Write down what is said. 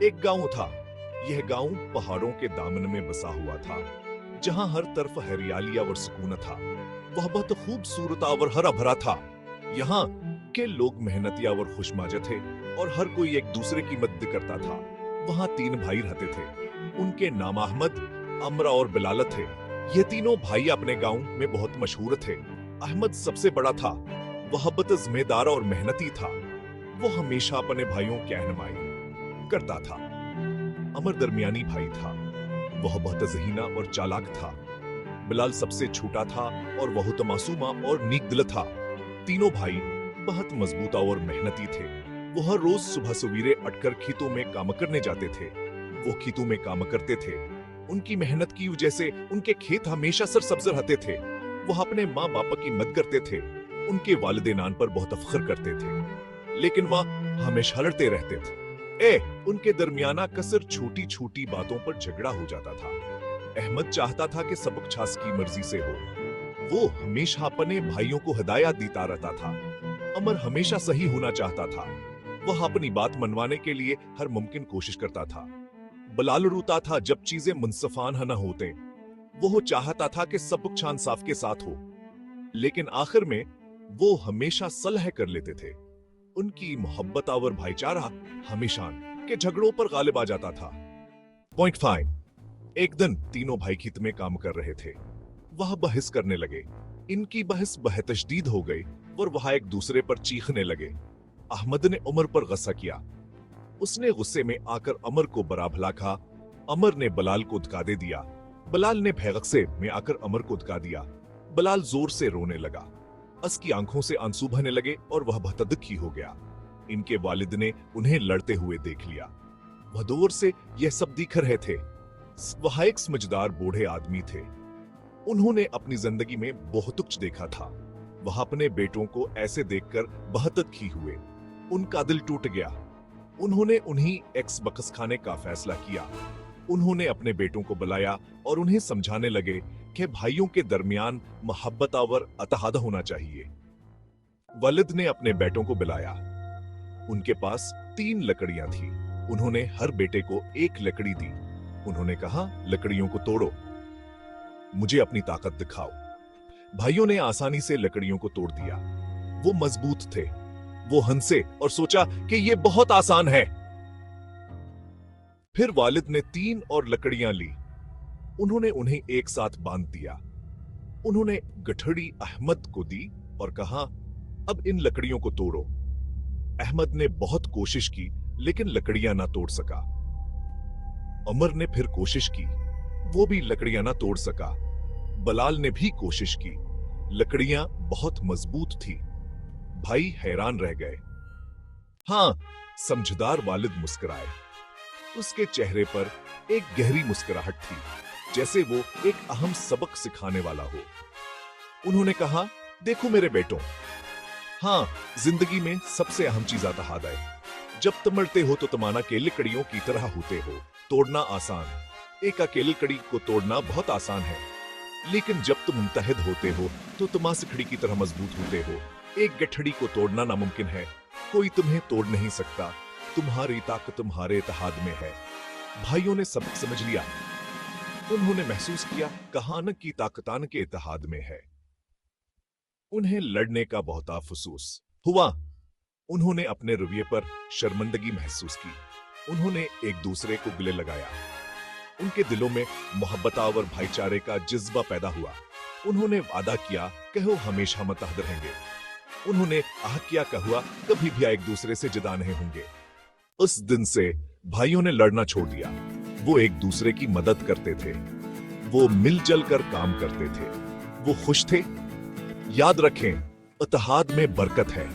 एक गांव था। यह गांव पहाड़ों के दामन में बसा हुआ था, जहां हर तरफ हरियाली और सुकून था। वह बहुत खूबसूरत और हरा भरा था। यहाँ के लोग मेहनती और खुशमाजा थे और हर कोई एक दूसरे की मदद करता था। वहाँ 3 भाई रहते थे। उनके नाम अहमद, अमरा और बिलाल थे। ये तीनों भाई अपने गांव में बहुत मशहूर थे। अहमद सबसे बड़ा था। वह बहुत जिम्मेदार और मेहनती था। वो हमेशा अपने भाइयों की रहनुमाई करता था। अमर दरमियानी भाई था। वह बहुत ज़हीना और चालाक था। बिलाल सबसे छोटा था और बहुत मासूमा और नेक दिल था। तीनों भाई बहुत मजबूत और मेहनती थे। वह रोज सुबह सवेरे उठकर खेतों में काम करने जाते थे। वो खेतों में काम करते थे। उनकी मेहनत की वजह से उनके खेत हमेशा सरसब्ज रहते थे। वह अपने माँ बाप की मदद करते थे। उनके वालिदैन पर बहुत फख्र करते थे, लेकिन वह हमेशा लड़ते रहते थे। उनके दरमियान अक्सर छोटी छोटी बातों पर झगड़ा हो जाता था। अहमद चाहता था कि सब कुछ उसकी मर्जी से हो। वो हमेशा अपने भाइयों को हिदायत देता रहता था। अमर हमेशा सही होना चाहता था। वह अपनी बात मनवाने के लिए हर मुमकिन कोशिश करता था। बिलाल रोता था जब चीजें मुनसफाना न होते। वो चाहता था कि सब कुछ इंसाफ के साथ हो, लेकिन आखिर में वो हमेशा सलह कर लेते थे। उनकी मोहब्बत और भाईचारा हमेशा के झगड़ों पर गालिब आ जाता था। पॉइंट 5। एक दिन तीनों भाई खेत में काम कर रहे थे। वह बहस करने लगे। इनकी बहस बहुत तशदीद हो गई और वह एक दूसरे पर चीखने लगे। अहमद ने उमर पर गुस्सा किया। उसने गुस्से में आकर अमर को बरा भला कहा। अमर ने बिलाल को धक्का दे दिया। बिलाल ने भय गुस्से में आकर अमर को धक्का दिया। बिलाल जोर से रोने लगा। उसकी आंखों से आंसू बहने लगे और वह बहुत दुखी हो गया। इनके वालिद ने उन्हें लड़ते हुए देख लिया। वह दूर से यह सब देख रहे थे। वह एक समझदार बूढ़े आदमी थे। उन्होंने अपनी जिंदगी में बहुत कुछ देखा था। वह अपने बेटों को ऐसे देखकर बहुत दुखी हुए। उनका दिल टूट गया। उन्होंने उन्हें एक्स बकस खाने का फैसला किया। उन्होंने अपने बेटों को बुलाया और उन्हें समझाने लगे कि भाइयों के दरमियान मोहब्बत और इत्तेहाद होना चाहिए। वालिद ने अपने बेटों को बुलाया। उनके पास 3 लकड़ियां थी। उन्होंने हर बेटे को एक लकड़ी दी। उन्होंने कहा, लकड़ियों को तोड़ो, मुझे अपनी ताकत दिखाओ। भाइयों ने आसानी से लकड़ियों को तोड़ दिया। वो मजबूत थे। वो हंसे और सोचा कि ये बहुत आसान है। फिर वालिद ने 3 और लकड़ियां ली। उन्होंने उन्हें एक साथ बांध दिया। उन्होंने गठड़ी अहमद को दी और कहा, अब इन लकड़ियों को तोड़ो। अहमद ने बहुत कोशिश की, लेकिन लकड़ियां ना तोड़ सका। अमर ने फिर कोशिश की, वो भी लकड़ियां ना तोड़ सका। बिलाल ने भी कोशिश की, लकड़ियां बहुत मजबूत थी। भाई हैरान रह गए। हाँ, समझदार वालिद मुस्कुराए। उसके चेहरे पर एक गहरी मुस्कुराहट थी, जैसे वो एक अहम सबक सिखाने वाला हो। उन्होंने कहा, देखो मेरे बेटों, हाँ, जिंदगी में सबसे अहम चीज इत्तेहाद है। जब तुम लड़ते हो तो तुम अकेली लकड़ियों की तरह होते हो। तोड़ना आसान, एक अकेली लकड़ी को तोड़ना बहुत आसान है, लेकिन जब तुम मुत्तहिद होते हो तो तुम लकड़ी की तरह मजबूत होते हो। एक गठड़ी को तोड़ना नामुमकिन है। कोई तुम्हें तोड़ नहीं सकता। तुम्हारी ताकत तुम्हारे इत्तेहाद में है। भाइयों ने सबक समझ लिया। उन्होंने महसूस किया, कहान की ताकतान के इत्तेहाद में है। उन्हें लड़ने का बहुत अफसोस हुआ। उन्होंने अपने रवैये पर शर्मिंदगी महसूस की। उन्होंने एक दूसरे को गले लगाया। उनके दिलों में मोहब्बत और भाईचारे का जज्बा पैदा हुआ। उन्होंने वादा किया कि वो हमेशा मुत्तहद रहेंगे। उन्होंने आहद किया कि हुआ कभी भी एक दूसरे से जुदा नहीं होंगे। उस दिन से भाइयों ने लड़ना छोड़ दिया। वो एक दूसरे की मदद करते थे। वो मिलजुल कर काम करते थे। वो खुश थे। याद रखें, इत्तेहाद में बरकत है।